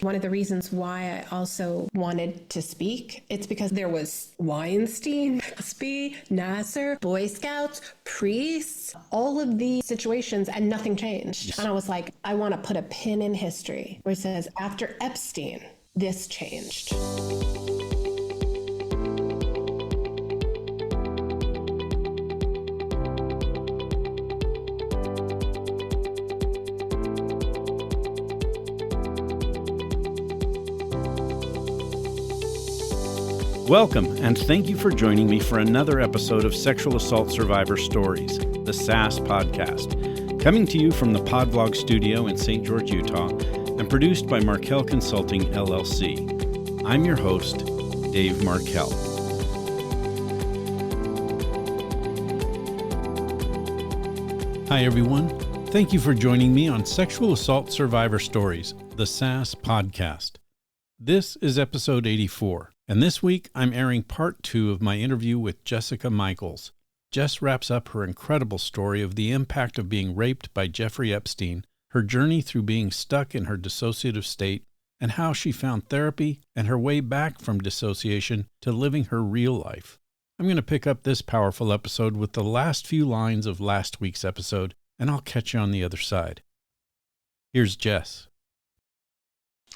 One of the reasons why I also wanted to speak, it's because there was Weinstein, Cosby, Nasser, Boy Scouts, priests, all of these situations, and nothing changed. Yes. And I was like, I want to put a pin in history where it says, after Epstein, this changed. Welcome, and thank you for joining me for another episode of Sexual Assault Survivor Stories, the SAS podcast, coming to you from the Podvlog studio in St. George, Utah, and produced by Markel Consulting, LLC. I'm your host, Dave Markel. Hi, everyone. Thank you for joining me on Sexual Assault Survivor Stories, the SAS podcast. This is episode 84. And this week, I'm airing part 2 of my interview with Jessica Michaels. Jess wraps up her incredible story of the impact of being raped by Jeffrey Epstein, her journey through being stuck in her dissociative state, and how she found therapy and her way back from dissociation to living her real life. I'm going to pick up this powerful episode with the last few lines of last week's episode, and I'll catch you on the other side. Here's Jess.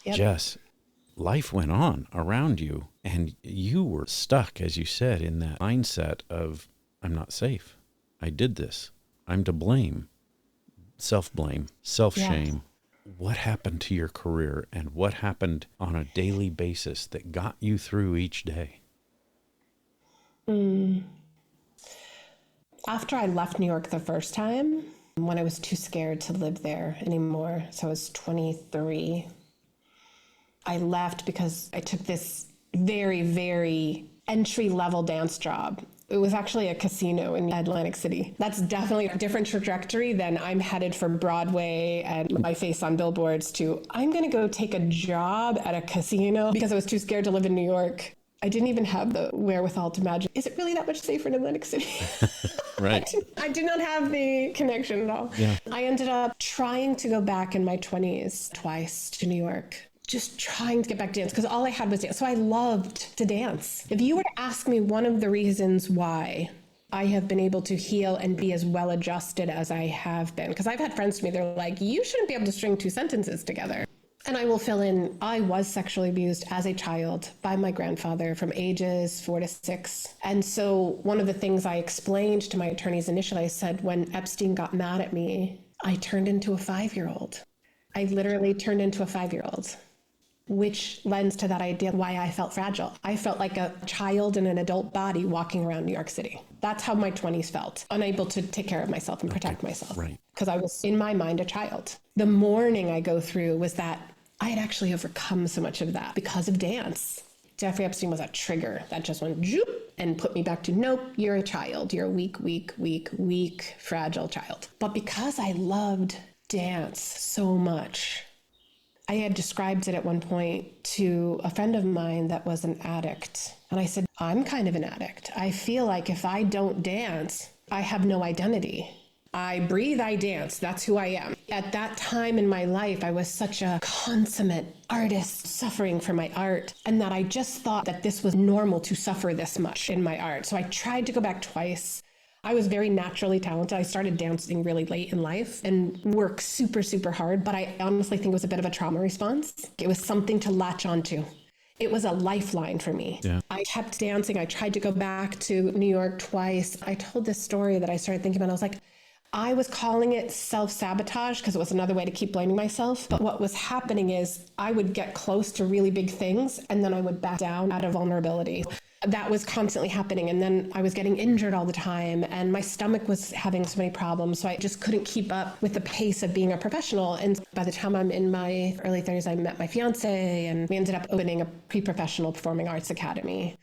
Yep. Jess, life went on around you, and you were stuck, as you said, in that mindset of, I'm not safe. I did this. I'm to blame. Self-blame, self-shame. Yeah. What happened to your career, and what happened on a daily basis that got you through each day? After I left New York the first time, when I was too scared to live there anymore, so I was 23, I left because I took this very, very entry-level dance job. It was actually a casino in Atlantic City. That's definitely a different trajectory than I'm headed for Broadway and my face on billboards to, I'm going to go take a job at a casino because I was too scared to live in New York. I didn't even have the wherewithal to imagine, is it really that much safer in Atlantic City? Right. I did not have the connection at all. Yeah. I ended up trying to go back in my 20s twice to New York. Just trying to get back to dance because all I had was dance. So I loved to dance. If you were to ask me one of the reasons why I have been able to heal and be as well adjusted as I have been, because I've had friends to me, they're like, you shouldn't be able to string 2 sentences together. And I will fill in, I was sexually abused as a child by my grandfather from ages 4 to 6. And so one of the things I explained to my attorneys initially, I said, when Epstein got mad at me, I turned into a 5-year-old. I literally turned into a 5-year-old. Which lends to that idea why I felt fragile. I felt like a child in an adult body walking around New York City. That's how my 20s felt, unable to take care of myself and protect myself. Right. Because I was, in my mind, a child. The mourning I go through was that I had actually overcome so much of that because of dance. Jeffrey Epstein was a trigger that just went zoop and put me back to, nope, you're a child. You're a weak, fragile child. But because I loved dance so much, I had described it at one point to a friend of mine that was an addict. And I said, I'm kind of an addict. I feel like if I don't dance, I have no identity. I breathe, I dance. That's who I am. At that time in my life, I was such a consummate artist suffering for my art, and that I just thought that this was normal to suffer this much in my art. So I tried to go back twice. I was very naturally talented. I started dancing really late in life and worked super, super hard. But I honestly think it was a bit of a trauma response. It was something to latch onto. It was a lifeline for me. Yeah. I kept dancing. I tried to go back to New York twice. I told this story that I started thinking about. I was like, I was calling it self-sabotage because it was another way to keep blaming myself. But what was happening is I would get close to really big things and then I would back down out of vulnerability. That was constantly happening. And then I was getting injured all the time and my stomach was having so many problems. So I just couldn't keep up with the pace of being a professional. And by the time I'm in my early 30s, I met my fiance and we ended up opening a pre-professional performing arts academy.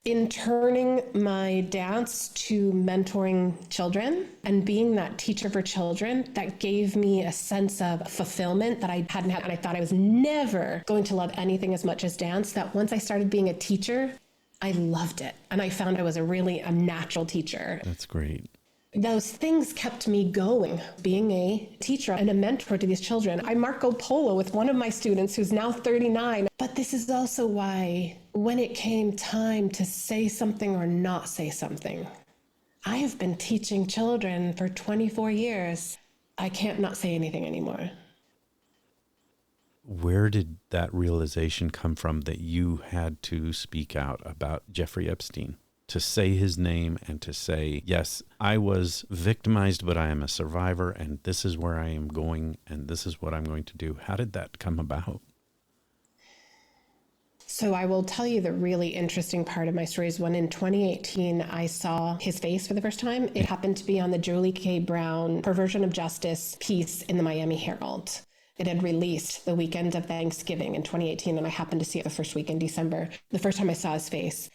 In turning my dance to mentoring children and being that teacher for children, that gave me a sense of fulfillment that I hadn't had. And I thought I was never going to love anything as much as dance, that once I started being a teacher, I loved it. And I found I was a natural teacher. That's great. those things kept me going, being a teacher and a mentor to these children. I Marco Polo with one of my students who's now 39. But this is also why when it came time to say something or not say something, I have been teaching children for 24 years. I can't not say anything anymore. Where did that realization come from that you had to speak out about Jeffrey Epstein? To say his name and to say, yes, I was victimized, but I am a survivor, and this is where I am going, and this is what I'm going to do. How did that come about? So I will tell you the really interesting part of my story is when in 2018, I saw his face for the first time. It happened to be on the Julie K. Brown Perversion of Justice piece in the Miami Herald. It had released the weekend of Thanksgiving in 2018, and I happened to see it the first week in December, the first time I saw his face.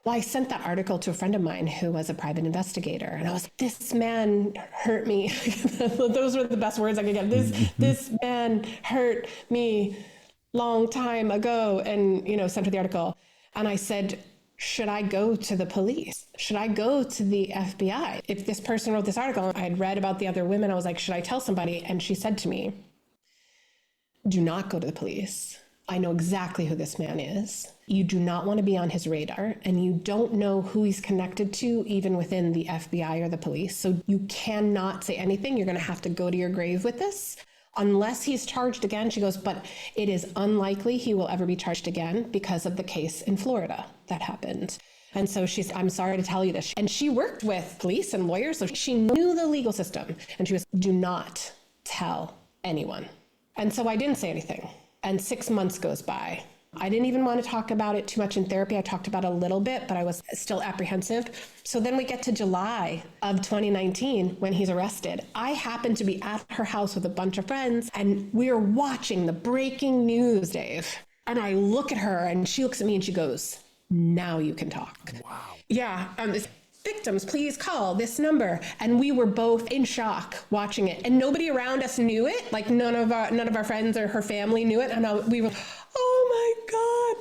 Well, I sent that article to a friend of mine who was a private investigator, and I was like, this man hurt me. Those were the best words I could get. This man hurt me long time ago, and, sent her the article. And I said, should I go to the police? Should I go to the FBI? If this person wrote this article, I had read about the other women, I was like, should I tell somebody? And she said to me, do not go to the police. I know exactly who this man is. You do not want to be on his radar, and you don't know who he's connected to, even within the FBI or the police. So you cannot say anything. You're going to have to go to your grave with this. Unless he's charged again, she goes, but it is unlikely he will ever be charged again because of the case in Florida that happened. And so she's, I'm sorry to tell you this. And she worked with police and lawyers, so she knew the legal system. And she was, do not tell anyone. And so I didn't say anything. And 6 months goes by. I didn't even want to talk about it too much in therapy. I talked about it a little bit, but I was still apprehensive. So then we get to July of 2019 when he's arrested. I happened to be at her house with a bunch of friends, and we are watching the breaking news, Dave. And I look at her, and she looks at me, and she goes, now you can talk. Wow. Yeah. Victims, please call this number. And we were both in shock watching it. And nobody around us knew it. Like none of our friends or her family knew it. And we were, oh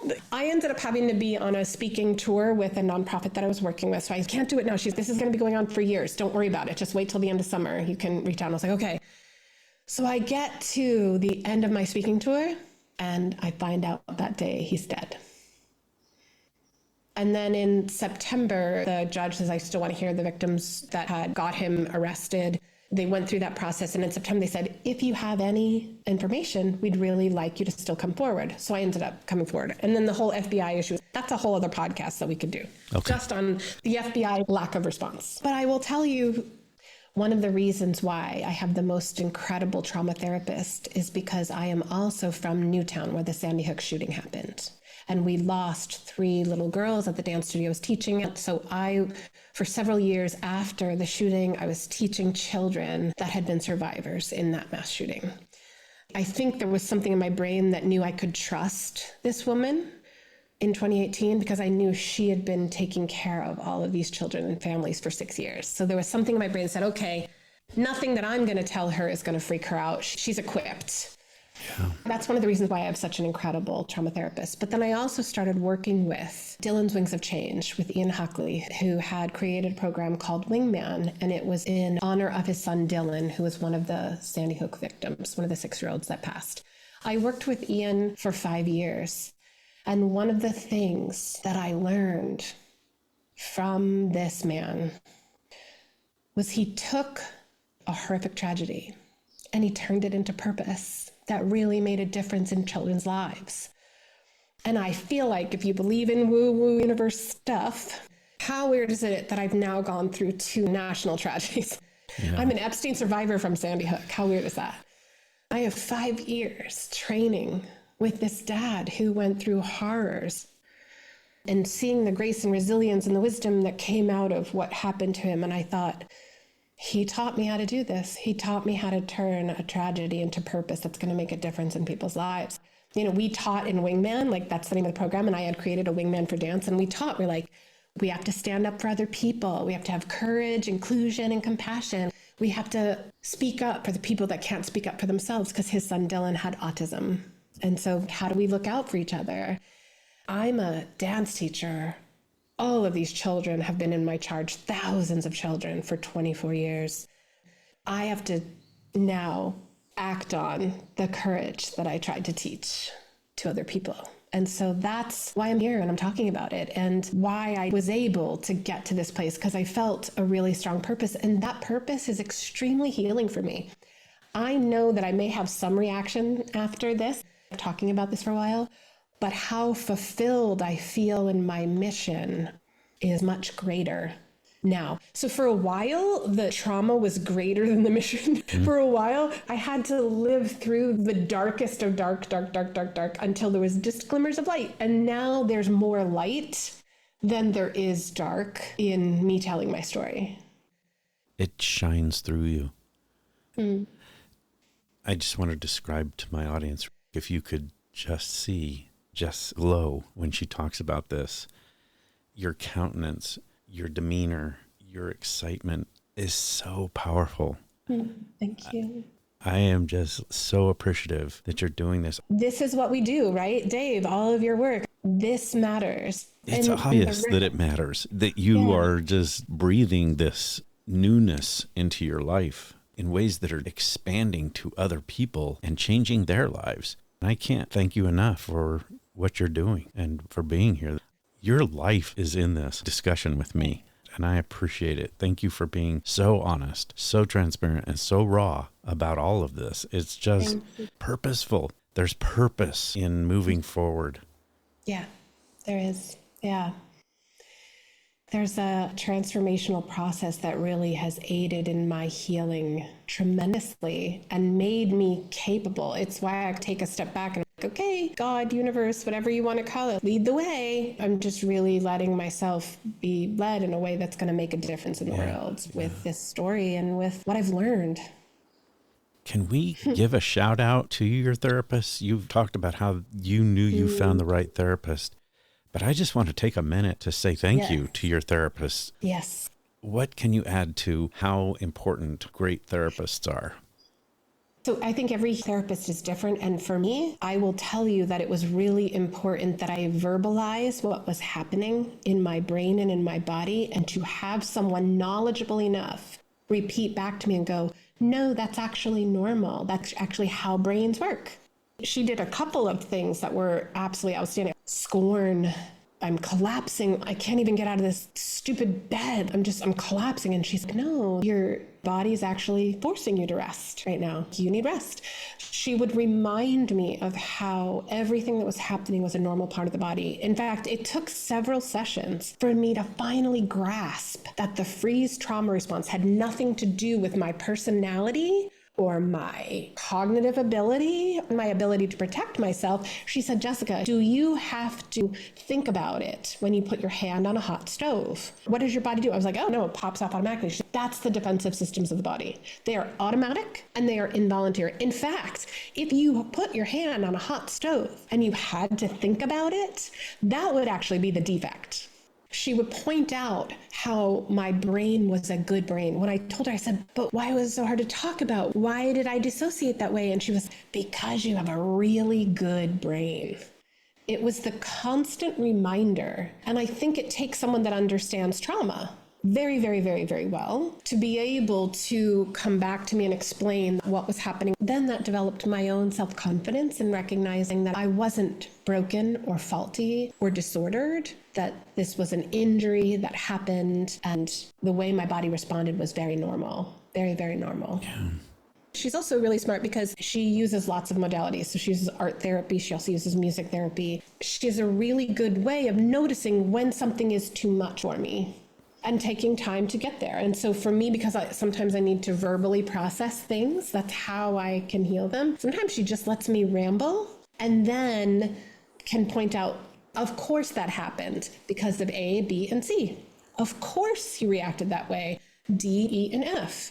my God. I ended up having to be on a speaking tour with a nonprofit that I was working with. So I can't do it now. This is going to be going on for years. Don't worry about it. Just wait till the end of summer. You can reach out. And I was like, okay. So I get to the end of my speaking tour, and I find out that day he's dead. And then in September, the judge says, I still want to hear the victims that had got him arrested. They went through that process. And in September, they said, if you have any information, we'd really like you to still come forward. So I ended up coming forward. And then the whole FBI issue, that's a whole other podcast that we could do. Okay. Just on the FBI lack of response. But I will tell you, one of the reasons why I have the most incredible trauma therapist is because I am also from Newtown, where the Sandy Hook shooting happened. And we lost 3 little girls at the dance studio I was teaching at. So for several years after the shooting, I was teaching children that had been survivors in that mass shooting. I think there was something in my brain that knew I could trust this woman in 2018 because I knew she had been taking care of all of these children and families for 6 years. So there was something in my brain that said, okay, nothing that I'm going to tell her is going to freak her out. She's equipped. Yeah. That's one of the reasons why I have such an incredible trauma therapist. But then I also started working with Dylan's Wings of Change with Ian Huckley, who had created a program called Wingman. And it was in honor of his son, Dylan, who was one of the Sandy Hook victims, one of the 6-year-olds that passed. I worked with Ian for 5 years. And one of the things that I learned from this man was he took a horrific tragedy and he turned it into purpose that really made a difference in children's lives. And I feel like if you believe in woo-woo universe stuff, how weird is it that I've now gone through 2 national tragedies? Yeah. I'm an Epstein survivor from Sandy Hook. How weird is that? I have 5 years training with this dad who went through horrors and seeing the grace and resilience and the wisdom that came out of what happened to him. And I thought, he taught me how to do this. He taught me how to turn a tragedy into purpose that's going to make a difference in people's lives. We taught in Wingman, like that's the name of the program, and I had created a Wingman for Dance, and we're like, we have to stand up for other people. We have to have courage, inclusion, and compassion. We have to speak up for the people that can't speak up for themselves because his son Dylan had autism. And so how do we look out for each other? I'm a dance teacher All of these children have been in my charge, thousands of children for 24 years. I have to now act on the courage that I tried to teach to other people. And so that's why I'm here and I'm talking about it, and why I was able to get to this place, because I felt a really strong purpose. And that purpose is extremely healing for me. I know that I may have some reaction after this, talking about this for a while, but how fulfilled I feel in my mission is much greater now. So for a while, the trauma was greater than the mission. For a while, I had to live through the darkest of dark until there was just glimmers of light. And now there's more light than there is dark in me telling my story. It shines through you. I just want to describe to my audience, if you could just see Jess glow when she talks about this, your countenance, your demeanor, your excitement is so powerful. Thank you. I am just so appreciative that you're doing this. This is what we do, right? Dave, all of your work, this matters. It's obvious that it matters, that you are just breathing this newness into your life in ways that are expanding to other people and changing their lives. And I can't thank you enough for what you're doing and for being here. Your life is in this discussion with me, and I appreciate it. Thank you for being so honest, so transparent, and so raw about all of this. It's just purposeful. There's purpose in moving forward. Yeah, there is. Yeah. There's a transformational process that really has aided in my healing tremendously and made me capable. It's why I take a step back and I'm like, okay, God, universe, whatever you want to call it, lead the way. I'm just really letting myself be led in a way that's going to make a difference in the world with this story and with what I've learned. Can we give a shout out to your therapist? You've talked about how you knew you found the right therapist. But I just want to take a minute to say thank you to your therapist. Yes. What can you add to how important great therapists are? So I think every therapist is different. And for me, I will tell you that it was really important that I verbalize what was happening in my brain and in my body, and to have someone knowledgeable enough repeat back to me and go, no, that's actually normal. That's actually how brains work. She did a couple of things that were absolutely outstanding. Scorn. I'm collapsing. I can't even get out of this stupid bed. I'm collapsing. And she's like, no, your body's actually forcing you to rest right now. You need rest. She would remind me of how everything that was happening was a normal part of the body. In fact, it took several sessions for me to finally grasp that the freeze trauma response had nothing to do with my personality or my cognitive ability, my ability to protect myself. She said, Jessica, do you have to think about it when you put your hand on a hot stove? What does your body do? I was like, oh no, it pops off automatically. She said, that's the defensive systems of the body. They are automatic and they are involuntary. In fact, if you put your hand on a hot stove and you had to think about it, that would actually be the defect. She would point out how my brain was a good brain. When I told her, I said, but why was it so hard to talk about? Why did I dissociate that way? And she was, because you have a really good brain. It was the constant reminder. And I think it takes someone that understands trauma very, very, very, very well to be able to come back to me and explain what was happening. Then that developed my own self-confidence in recognizing that I wasn't broken or faulty or disordered, that this was an injury that happened, and the way my body responded was very normal, very, very normal. Yeah. She's also really smart because she uses lots of modalities. So she uses art therapy. She also uses music therapy. She has a really good way of noticing when something is too much for me and taking time to get there. And so for me, because sometimes I need to verbally process things, that's how I can heal them. Sometimes she just lets me ramble and then can point out, of course that happened because of A, B, and C. Of course you reacted that way, D, E, and F.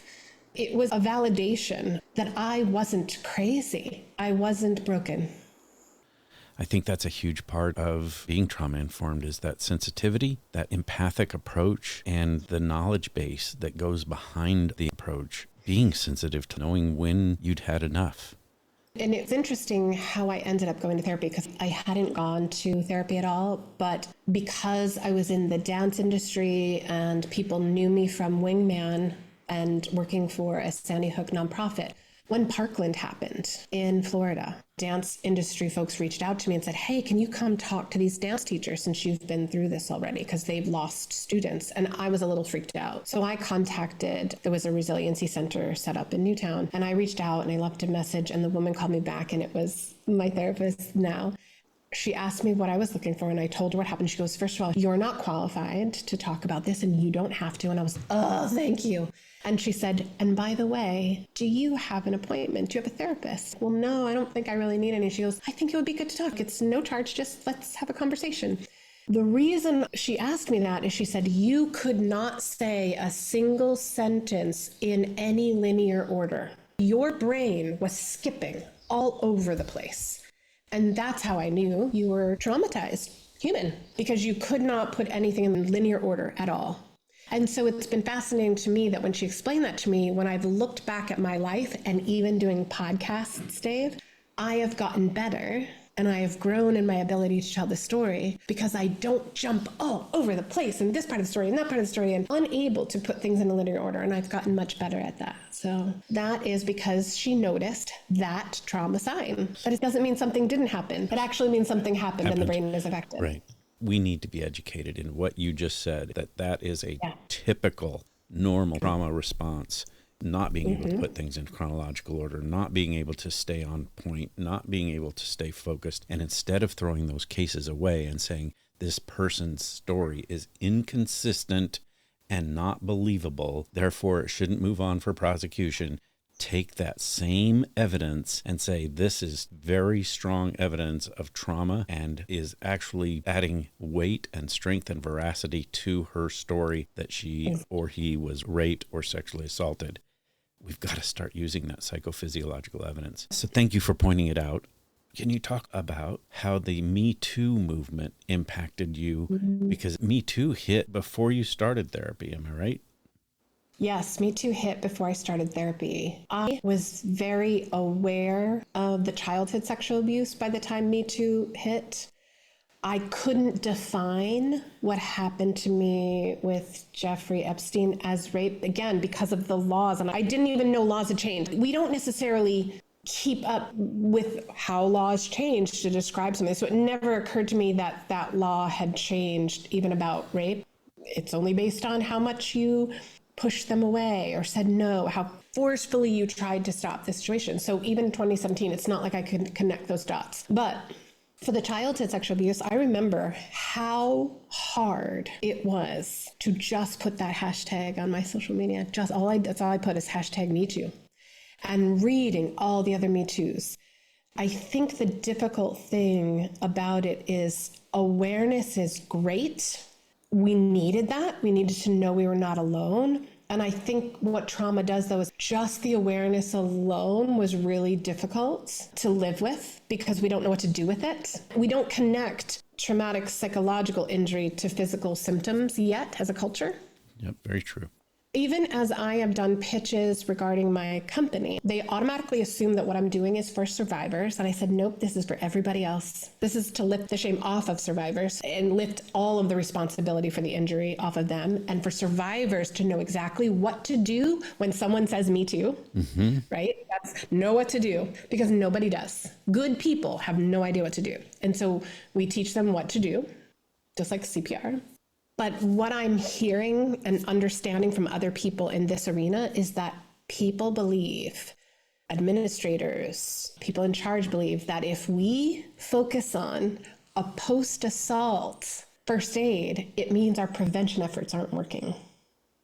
It was a validation that I wasn't crazy. I wasn't broken. I think that's a huge part of being trauma-informed, is that sensitivity, that empathic approach, and the knowledge base that goes behind the approach. Being sensitive to knowing when you'd had enough. And it's interesting how I ended up going to therapy because I hadn't gone to therapy at all. But because I was in the dance industry and people knew me from Wingman and working for a Sandy Hook nonprofit, when Parkland happened in Florida, dance industry folks reached out to me and said, hey, can you come talk to these dance teachers since you've been through this already? Because they've lost students. And I was a little freaked out. So I contacted, there was a resiliency center set up in Newtown. And I reached out and I left a message and the woman called me back and it was my therapist now. She asked me what I was looking for and I told her what happened. She goes, first of all, you're not qualified to talk about this and you don't have to. And I was, oh, thank you. And she said, and by the way, do you have an appointment? Do you have a therapist? Well, no, I don't think I really need any. She goes, I think it would be good to talk. It's no charge. Just let's have a conversation. The reason she asked me that is she said, you could not say a single sentence in any linear order. Your brain was skipping all over the place. And that's how I knew you were traumatized human, because you could not put anything in linear order at all. And so it's been fascinating to me that when she explained that to me, when I've looked back at my life and even doing podcasts, Dave, I have gotten better and I have grown in my ability to tell the story because I don't jump all over the place in this part of the story and that part of the story and unable to put things in a linear order. And I've gotten much better at that. So that is because she noticed that trauma sign. But it doesn't mean something didn't happen. It actually means something happened and the brain is affected. Right. We need to be educated in what you just said, that is a typical, normal trauma response. Not being able to put things in chronological order, not being able to stay on point, not being able to stay focused. And instead of throwing those cases away and saying this person's story is inconsistent and not believable, therefore it shouldn't move on for prosecution, take that same evidence and say this is very strong evidence of trauma and is actually adding weight and strength and veracity to her story that she or he was raped or sexually assaulted. We've got to start using that psychophysiological evidence. So thank you for pointing it out. Can you talk about how the Me Too movement impacted you? Because Me Too hit before you started therapy, am I right? Yes, Me Too hit before I started therapy. I was very aware of the childhood sexual abuse by the time Me Too hit. I couldn't define what happened to me with Jeffrey Epstein as rape, again, because of the laws. And I didn't even know laws had changed. We don't necessarily keep up with how laws change to describe something. So it never occurred to me that that law had changed even about rape. It's only based on how much you pushed them away or said no, how forcefully you tried to stop the situation. So even in 2017, it's not like I could connect those dots. But for the childhood sexual abuse, I remember how hard it was to just put that hashtag on my social media. That's all I put is hashtag MeToo. And reading all the other Me Too's. I think the difficult thing about it is awareness is great. We needed that. We needed to know we were not alone. And I think what trauma does, though, is just the awareness alone was really difficult to live with because we don't know what to do with it. We don't connect traumatic psychological injury to physical symptoms yet as a culture. Yep, very true. Even as I have done pitches regarding my company, they automatically assume that what I'm doing is for survivors. And I said, nope, this is for everybody else. This is to lift the shame off of survivors and lift all of the responsibility for the injury off of them. And for survivors to know exactly what to do when someone says Me Too, right? That's know what to do because nobody does. Good people have no idea what to do. And so we teach them what to do, just like CPR. But what I'm hearing and understanding from other people in this arena is that people believe, administrators, people in charge believe that if we focus on a post-assault first aid, it means our prevention efforts aren't working,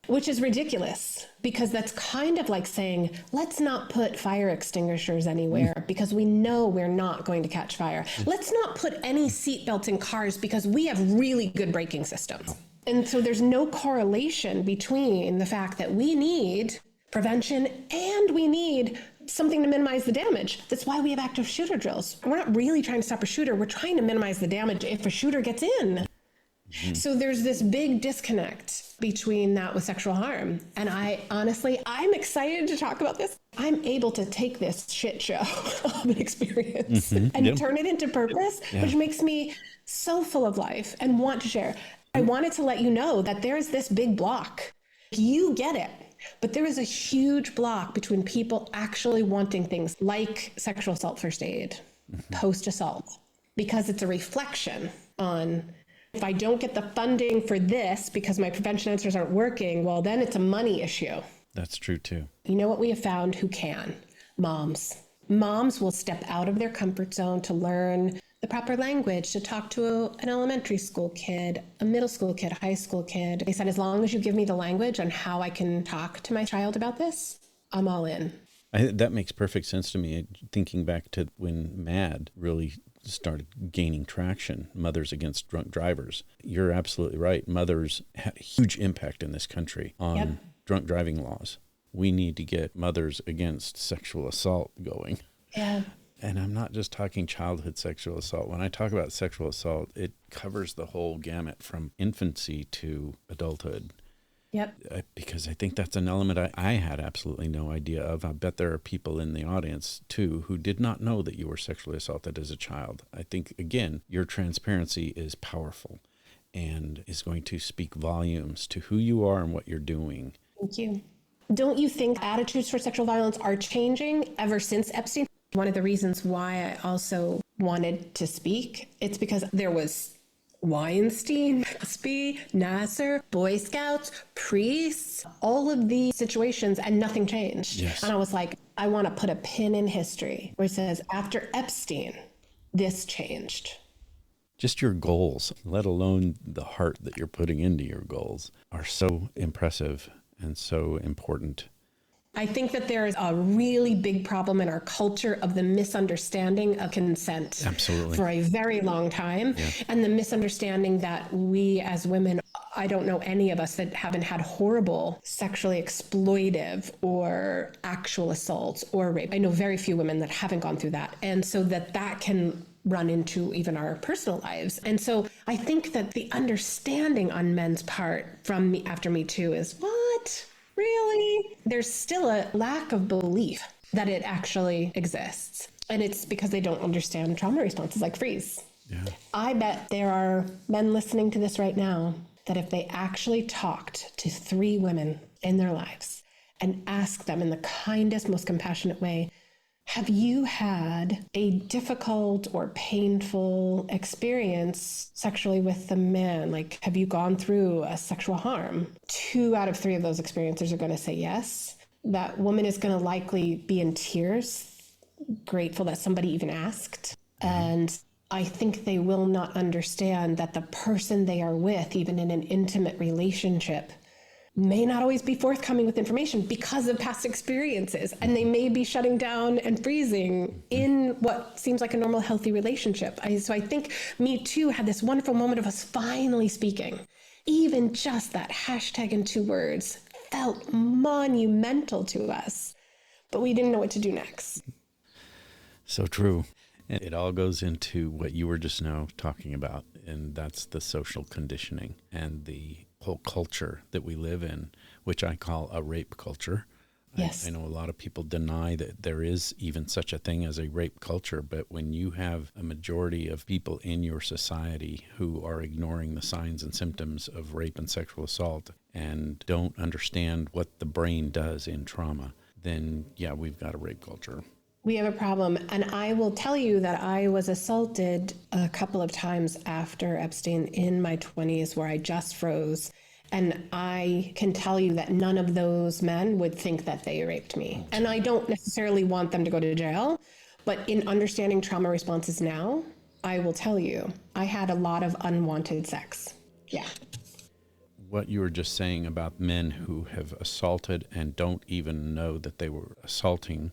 which is ridiculous because that's kind of like saying, let's not put fire extinguishers anywhere because we know we're not going to catch fire. Let's not put any seatbelts in cars because we have really good braking systems. And so there's no correlation between the fact that we need prevention and we need something to minimize the damage. That's why we have active shooter drills. We're not really trying to stop a shooter. We're trying to minimize the damage if a shooter gets in. So there's this big disconnect between that with sexual harm. And I'm excited to talk about this I'm able to take this shit show of an experience and turn it into purpose, which makes me so full of life and want to share. I wanted to let you know that there's this big block. You get it, but there is a huge block between people actually wanting things like sexual assault first aid, post-assault, because it's a reflection on, if I don't get the funding for this because my prevention answers aren't working, well, then it's a money issue. That's true too. You know what we have found who can? Moms. Moms will step out of their comfort zone to learn the proper language, to talk to an elementary school kid, a middle school kid, a high school kid. They said, as long as you give me the language on how I can talk to my child about this, I'm all in. That makes perfect sense to me. Thinking back to when MAD really started gaining traction, Mothers Against Drunk Drivers. You're absolutely right. Mothers had a huge impact in this country on drunk driving laws. We need to get Mothers Against Sexual Assault going. Yeah. And I'm not just talking childhood sexual assault. When I talk about sexual assault, it covers the whole gamut from infancy to adulthood. Yep. Because I think that's an element I had absolutely no idea of. I bet there are people in the audience, too, who did not know that you were sexually assaulted as a child. I think, again, your transparency is powerful and is going to speak volumes to who you are and what you're doing. Thank you. Don't you think attitudes for sexual violence are changing ever since Epstein? One of the reasons why I also wanted to speak, it's because there was Weinstein, Cosby, Nasser, Boy Scouts, priests, all of these situations, and nothing changed. Yes. And I was like, I want to put a pin in history where it says, after Epstein, this changed. Just your goals, let alone the heart that you're putting into your goals, are so impressive and so important. I think that there is a really big problem in our culture of the misunderstanding of consent. Absolutely. For a very long time. Yeah. And the misunderstanding that we as women, I don't know any of us that haven't had horrible sexually exploitive or actual assaults or rape. I know very few women that haven't gone through that. And so that can run into even our personal lives. And so I think that the understanding on men's part from after Me Too is, what? Really? There's still a lack of belief that it actually exists. And it's because they don't understand trauma responses like freeze. Yeah. I bet there are men listening to this right now that if they actually talked to 3 women in their lives and asked them in the kindest, most compassionate way, have you had a difficult or painful experience sexually with a man? Like, have you gone through a sexual harm? 2 out of 3 of those experiences are going to say yes. That woman is going to likely be in tears, grateful that somebody even asked. And I think they will not understand that the person they are with, even in an intimate relationship, may not always be forthcoming with information because of past experiences. And they may be shutting down and freezing in what seems like a normal, healthy relationship. So I think Me Too had this wonderful moment of us finally speaking. Even just that hashtag in 2 words felt monumental to us, but we didn't know what to do next. So true. And it all goes into what you were just now talking about, and that's the social conditioning and the whole culture that we live in, which I call a rape culture. Yes. I know a lot of people deny that there is even such a thing as a rape culture, but when you have a majority of people in your society who are ignoring the signs and symptoms of rape and sexual assault and don't understand what the brain does in trauma, then yeah, we've got a rape culture. We have a problem. And I will tell you that I was assaulted a couple of times after Epstein in my 20s where I just froze. And I can tell you that none of those men would think that they raped me. And I don't necessarily want them to go to jail, but in understanding trauma responses now, I will tell you, I had a lot of unwanted sex. Yeah. What you were just saying about men who have assaulted and don't even know that they were assaulting,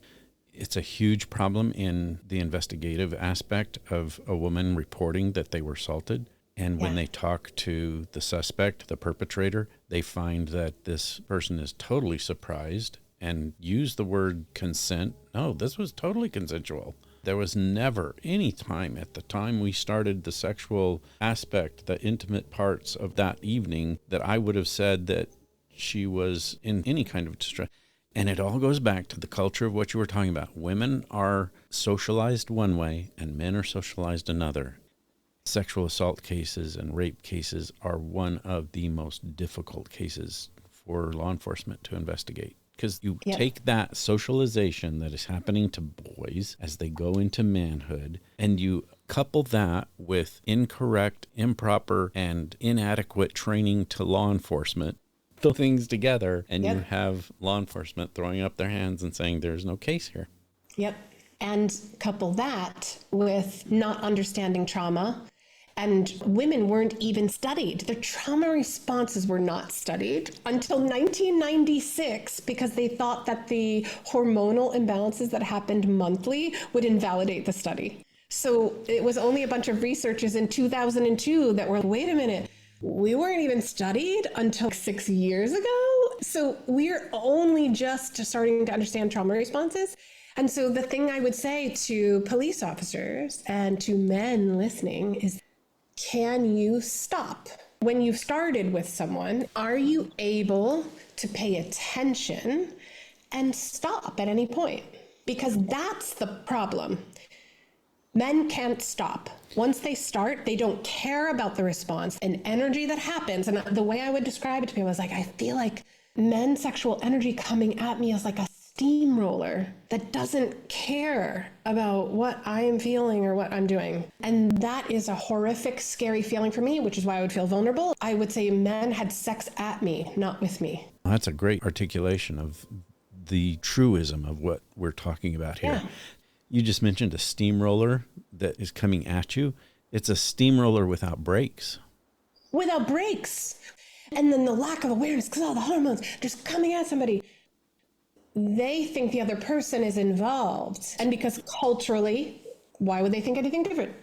it's a huge problem in the investigative aspect of a woman reporting that they were assaulted. And when they talk to the suspect, the perpetrator, they find that this person is totally surprised and use the word consent. No, this was totally consensual. There was never any time at the time we started the sexual aspect, the intimate parts of that evening, that I would have said that she was in any kind of distress. And it all goes back to the culture of what you were talking about. Women are socialized one way and men are socialized another. Sexual assault cases and rape cases are one of the most difficult cases for law enforcement to investigate. Because you take that socialization that is happening to boys as they go into manhood, and you couple that with incorrect, improper, and inadequate training to law enforcement, throw things together, and you have law enforcement throwing up their hands and saying there's no case here. Yep. And couple that with not understanding trauma. And women weren't even studied. Their trauma responses were not studied until 1996 because they thought that the hormonal imbalances that happened monthly would invalidate the study. So it was only a bunch of researchers in 2002 that were, wait a minute, we weren't even studied until 6 years ago. So we're only just starting to understand trauma responses. And so the thing I would say to police officers and to men listening is, can you stop? When you've started with someone, are you able to pay attention and stop at any point? Because that's the problem. Men can't stop. Once they start, they don't care about the response and energy that happens. And the way I would describe it to people is like, I feel like men's sexual energy coming at me is like a steamroller that doesn't care about what I am feeling or what I'm doing. And that is a horrific, scary feeling for me, which is why I would feel vulnerable. I would say men had sex at me, not with me. That's a great articulation of the truism of what we're talking about here. Yeah. You just mentioned a steamroller that is coming at you. It's a steamroller without brakes. Without brakes. And then the lack of awareness, because all the hormones just coming at somebody. They think the other person is involved. And because culturally, why would they think anything different?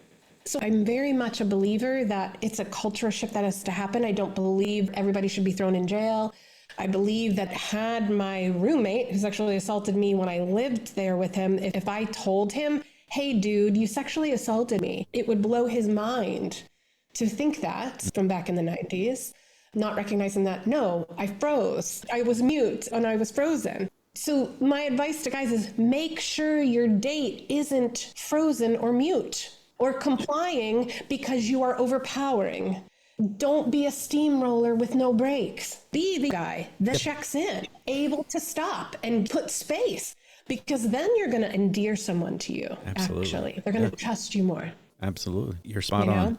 So I'm very much a believer that it's a cultural shift that has to happen. I don't believe everybody should be thrown in jail. I believe that had my roommate who sexually assaulted me when I lived there with him, if I told him, hey, dude, you sexually assaulted me, it would blow his mind to think that from back in the 90s, not recognizing that, no, I froze. I was mute and I was frozen. So my advice to guys is make sure your date isn't frozen or mute or complying because you are overpowering. Don't be a steamroller with no brakes. Be the guy that checks in, able to stop and put space, because then you're going to endear someone to you. Absolutely. Actually, they're going to trust you more. Absolutely. You're spot on.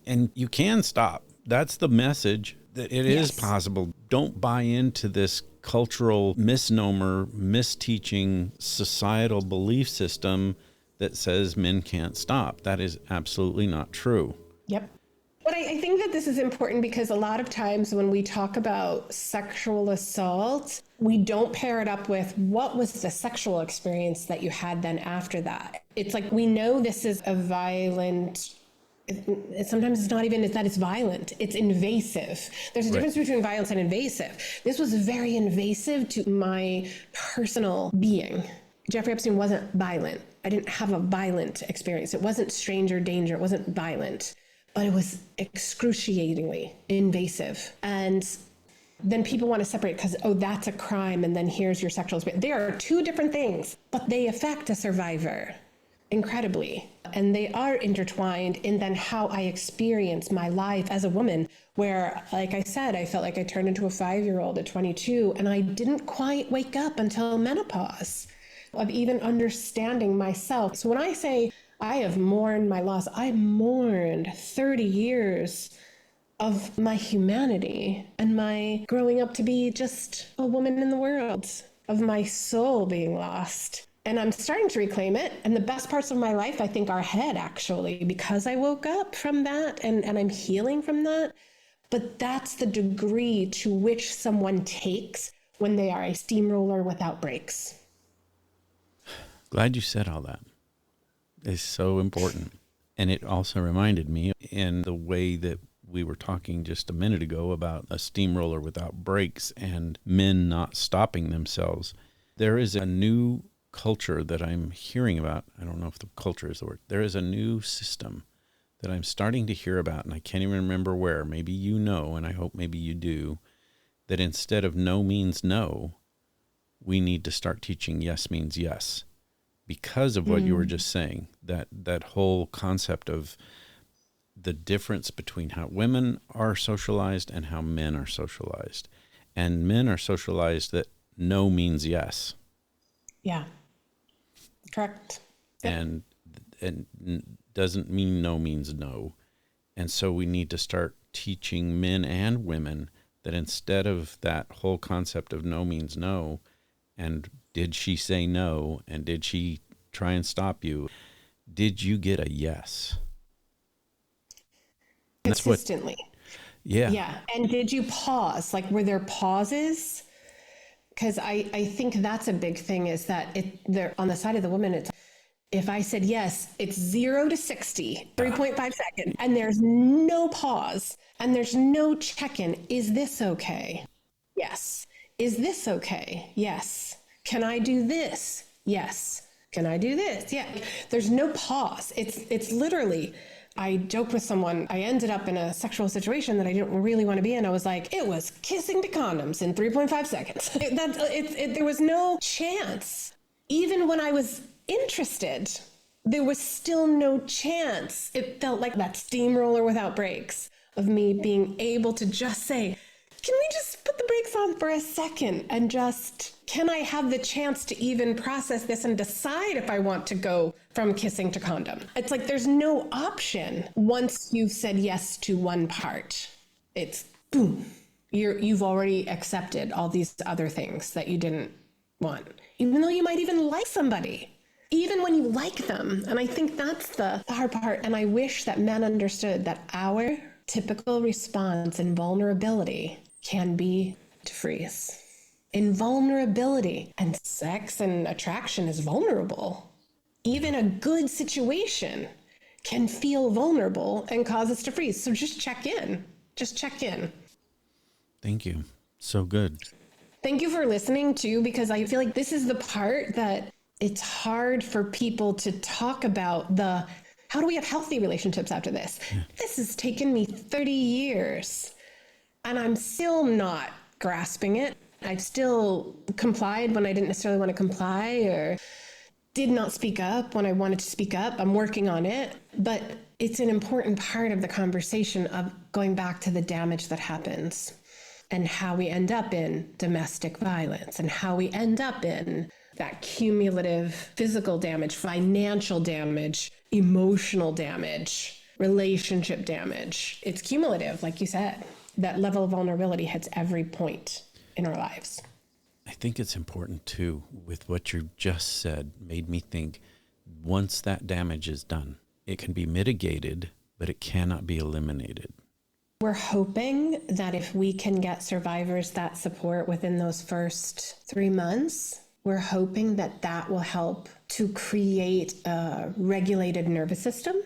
And you can stop. That's the message, that it is possible. Don't buy into this cultural misnomer, misteaching, societal belief system that says men can't stop. That is absolutely not true. Yep. But I think that this is important because a lot of times when we talk about sexual assault, we don't pair it up with what was the sexual experience that you had then after that. It's like, we know this is a violent, sometimes it's not even that it's violent, it's invasive. There's a difference between violence and invasive. This was very invasive to my personal being. Jeffrey Epstein wasn't violent. I didn't have a violent experience. It wasn't stranger danger. It wasn't violent, but it was excruciatingly invasive. And then people want to separate because, oh, that's a crime. And then here's your sexual experience. There are two different things, but they affect a survivor incredibly. And they are intertwined in then how I experience my life as a woman, where, like I said, I felt like I turned into a 5-year-old at 22, and I didn't quite wake up until menopause of even understanding myself. So when I say I have mourned my loss, I mourned 30 years of my humanity and my growing up to be just a woman in the world, of my soul being lost. And I'm starting to reclaim it. And the best parts of my life, I think, are ahead, actually, because I woke up from that and I'm healing from that. But that's the degree to which someone takes when they are a steamroller without brakes. Glad you said all that. It's so important. And it also reminded me in the way that we were talking just a minute ago about a steamroller without brakes and men not stopping themselves. There is a new culture that I'm hearing about. I don't know if the culture is the word. There is a new system that I'm starting to hear about, and I can't even remember where. Maybe you know, and I hope maybe you do, that instead of no means no, we need to start teaching yes means yes because of what you were just saying, that whole concept of the difference between how women are socialized and how men are socialized. And men are socialized that no means yes. Yeah. Correct. Yep. And doesn't mean no means no. And so we need to start teaching men and women that instead of that whole concept of no means no, and did she say no, and did she try and stop you, did you get a yes? Consistently. Yeah. Yeah. And did you pause? Like, were there pauses? Because I think that's a big thing, is that they're on the side of the woman. It's, if I said yes, it's 0 to 60, 3.5 seconds, and there's no pause and there's no check-in. Is this okay? Yes. Is this okay? Yes. Can I do this? Yes. Can I do this? Yeah. There's no pause. It's literally, I joked with someone, I ended up in a sexual situation that I didn't really want to be in. I was like, it was kissing to condoms in 3.5 seconds. There was no chance. Even when I was interested, there was still no chance. It felt like that steamroller without brakes of me being able to just say, can we just put the brakes on for a second and just, can I have the chance to even process this and decide if I want to go from kissing to condom? It's like there's no option once you've said yes to one part. It's boom. You've already accepted all these other things that you didn't want, even though you might even like somebody. Even when you like them. And I think that's the hard part. And I wish that men understood that our typical response in vulnerability can be to freeze. In vulnerability, and sex and attraction is vulnerable. Even a good situation can feel vulnerable and cause us to freeze. So just check in. Just check in. Thank you. So good. Thank you for listening too, because I feel like this is the part that it's hard for people to talk about, how do we have healthy relationships after this? Yeah. This has taken me 30 years and I'm still not grasping it. I've still complied when I didn't necessarily want to comply, or did not speak up when I wanted to speak up. I'm working on it, but it's an important part of the conversation of going back to the damage that happens and how we end up in domestic violence and how we end up in that cumulative physical damage, financial damage, emotional damage, relationship damage. It's cumulative, like you said. That level of vulnerability hits every point in our lives. I think it's important too, with what you just said, made me think, once that damage is done, it can be mitigated, but it cannot be eliminated. We're hoping that if we can get survivors that support within those first 3 months, we're hoping that that will help to create a regulated nervous system.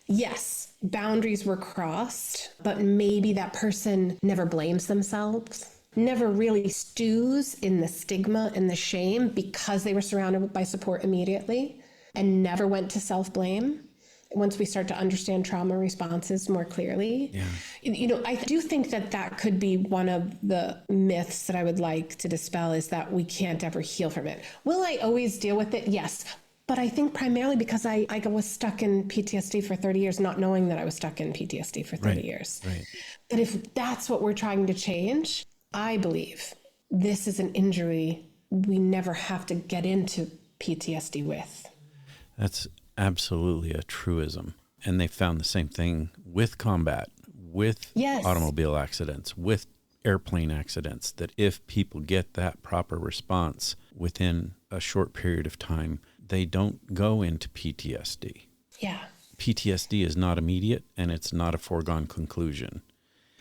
Yes, boundaries were crossed, but maybe that person never blames themselves, never really stews in the stigma and the shame because they were surrounded by support immediately, and never went to self-blame. Once we start to understand trauma responses more clearly. Yeah. I do think that could be one of the myths that I would like to dispel, is that we can't ever heal from it. Will I always deal with it? Yes. But I think primarily because I was stuck in PTSD for 30 years, not knowing that I was stuck in PTSD for 30 years. Right. But if that's what we're trying to change, I believe this is an injury we never have to get into PTSD with. That's absolutely a truism. And they found the same thing with combat, with automobile accidents, with airplane accidents, that if people get that proper response within a short period of time, they don't go into PTSD. Yeah. PTSD is not immediate, and it's not a foregone conclusion.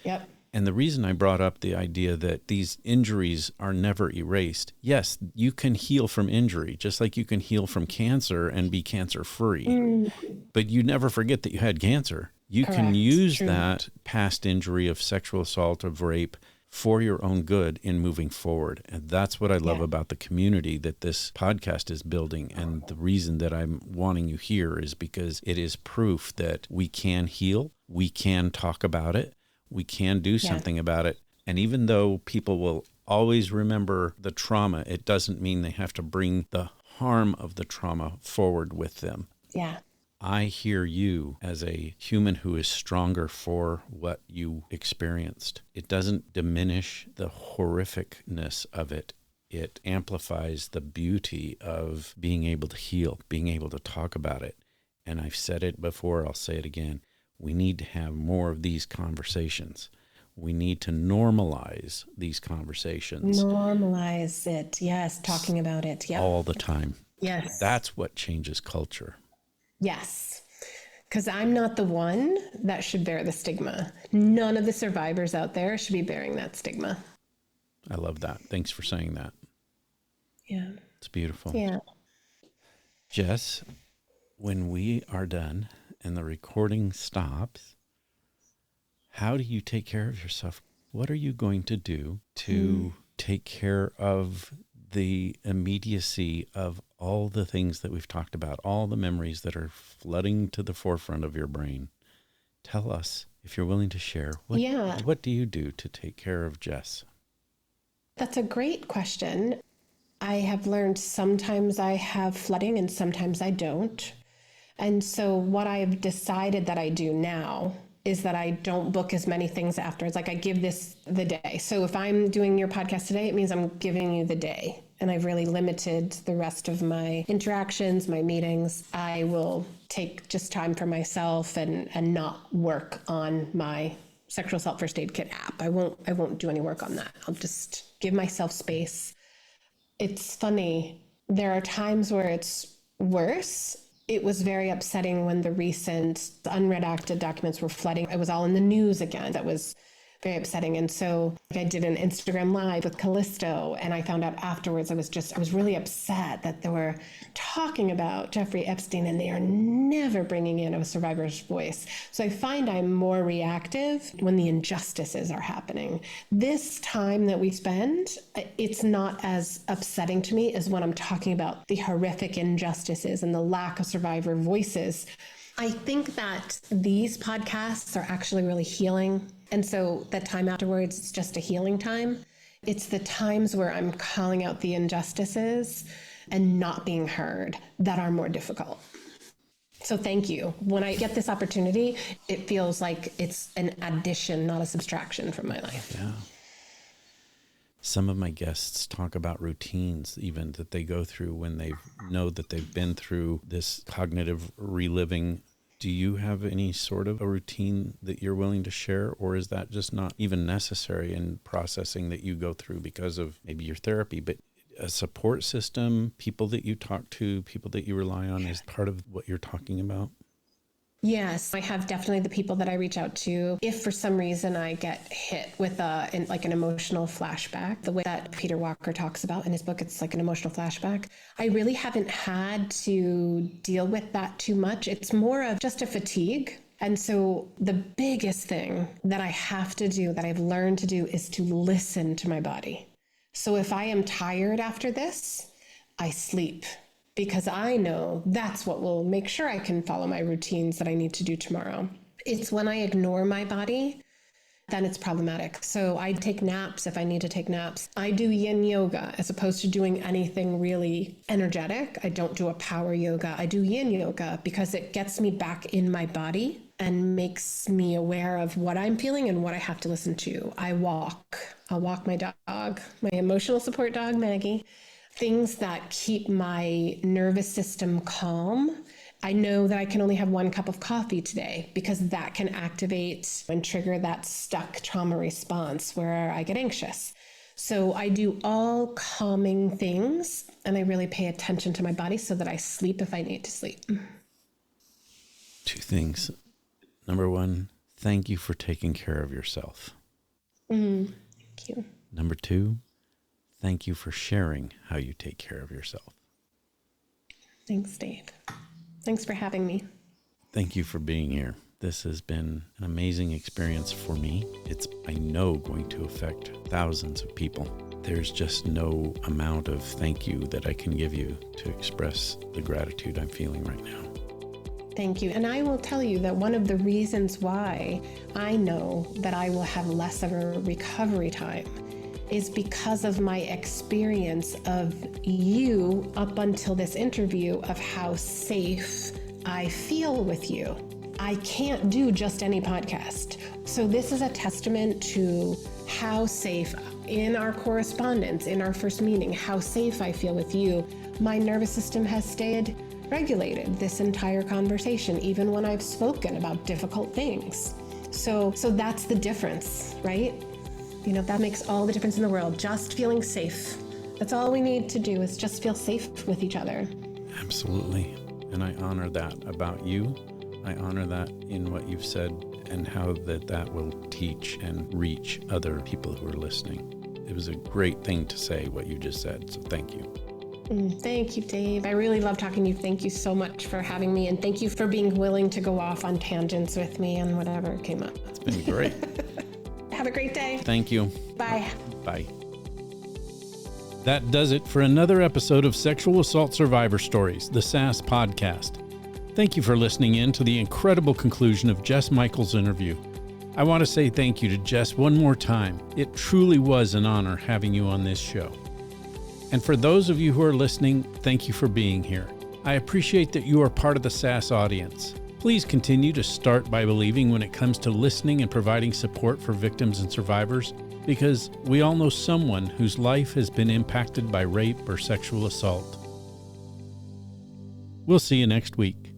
Yep. And the reason I brought up the idea that these injuries are never erased, yes, you can heal from injury, just like you can heal from cancer and be cancer-free. But you never forget that you had cancer. You can use that past injury of sexual assault, of rape, for your own good in moving forward. And that's what I love about the community that this podcast is building. And the reason that I'm wanting you here is because it is proof that we can heal, we can talk about it, we can do something about it. And even though people will always remember the trauma. It doesn't mean they have to bring the harm of the trauma forward with them. Yeah. I hear you as a human who is stronger for what you experienced. It doesn't diminish the horrificness of it. It amplifies the beauty of being able to heal, being able to talk about it. And I've said it before, I'll say it again. We need to have more of these conversations. We need to normalize these conversations. Normalize it. Yes. Talking about it. Yeah. All the time. Yes. That's what changes culture. Yes. Because I'm not the one that should bear the stigma. None of the survivors out there should be bearing that stigma. I love that. Thanks for saying that. Yeah. It's beautiful. Yeah. Jess, when we are done and the recording stops, how do you take care of yourself? What are you going to do to take care of the immediacy of all the things that we've talked about, all the memories that are flooding to the forefront of your brain? Tell us, if you're willing to share, what do you do to take care of Jess? That's a great question. I have learned sometimes I have flooding and sometimes I don't. And so what I've decided that I do now is that I don't book as many things afterwards. Like I give this the day. So if I'm doing your podcast today, it means I'm giving you the day. And I've really limited the rest of my interactions, my meetings. I will take just time for myself and not work on my sexual assault first aid kit app. I won't do any work on that. I'll just give myself space. It's funny. There are times where it's worse. It was very upsetting when the recent unredacted documents were flooding. It was all in the news again. That was very upsetting. And so I did an Instagram live with Callisto, and I found out afterwards I was really upset that they were talking about Jeffrey Epstein and they are never bringing in a survivor's voice. So I find I'm more reactive when the injustices are happening. This time that we spend, it's not as upsetting to me as when I'm talking about the horrific injustices and the lack of survivor voices. I think that these podcasts are actually really healing. And so that time afterwards, it's just a healing time. It's the times where I'm calling out the injustices and not being heard that are more difficult. So thank you. When I get this opportunity, it feels like it's an addition, not a subtraction from my life. Yeah. Some of my guests talk about routines even that they go through when they know that they've been through this cognitive reliving. Do you have any sort of a routine that you're willing to share, or is that just not even necessary in processing that you go through because of maybe your therapy, but a support system, people that you talk to, people that you rely on is part of what you're talking about? Yes, I have definitely the people that I reach out to. If for some reason I get hit with an emotional flashback, the way that Peter Walker talks about in his book, it's like an emotional flashback. I really haven't had to deal with that too much. It's more of just a fatigue. And so the biggest thing that I have to do, that I've learned to do, is to listen to my body. So if I am tired after this, I sleep. Because I know that's what will make sure I can follow my routines that I need to do tomorrow. It's when I ignore my body, then it's problematic. So I take naps if I need to take naps. I do yin yoga as opposed to doing anything really energetic. I don't do a power yoga. I do yin yoga because it gets me back in my body and makes me aware of what I'm feeling and what I have to listen to. I'll walk my dog, my emotional support dog, Maggie. Things that keep my nervous system calm. I know that I can only have 1 cup of coffee today because that can activate and trigger that stuck trauma response where I get anxious. So I do all calming things and I really pay attention to my body so that I sleep if I need to sleep. 2 things. Number 1, thank you for taking care of yourself. Thank you. Number 2, thank you for sharing how you take care of yourself. Thanks, Dave. Thanks for having me. Thank you for being here. This has been an amazing experience for me. It's, I know, going to affect thousands of people. There's just no amount of thank you that I can give you to express the gratitude I'm feeling right now. Thank you. And I will tell you that one of the reasons why I know that I will have less of a recovery time is because of my experience of you up until this interview, of how safe I feel with you. I can't do just any podcast. So this is a testament to how safe, in our correspondence, in our first meeting, how safe I feel with you. My nervous system has stayed regulated this entire conversation, even when I've spoken about difficult things. So that's the difference, right? You know, that makes all the difference in the world. Just feeling safe. That's all we need to do, is just feel safe with each other. Absolutely. And I honor that about you. I honor that in what you've said, and how that will teach and reach other people who are listening. It was a great thing to say, what you just said. So thank you. Thank you, Dave. I really love talking to you. Thank you so much for having me. And thank you for being willing to go off on tangents with me and whatever came up. It's been great. Have a great day. Thank you. Bye. Bye. That does it for another episode of Sexual Assault Survivor Stories, the SAS podcast. Thank you for listening in to the incredible conclusion of Jess Michaels' interview. I want to say thank you to Jess one more time. It truly was an honor having you on this show. And for those of you who are listening, thank you for being here. I appreciate that you are part of the SAS audience. Please continue to start by believing when it comes to listening and providing support for victims and survivors, because we all know someone whose life has been impacted by rape or sexual assault. We'll see you next week.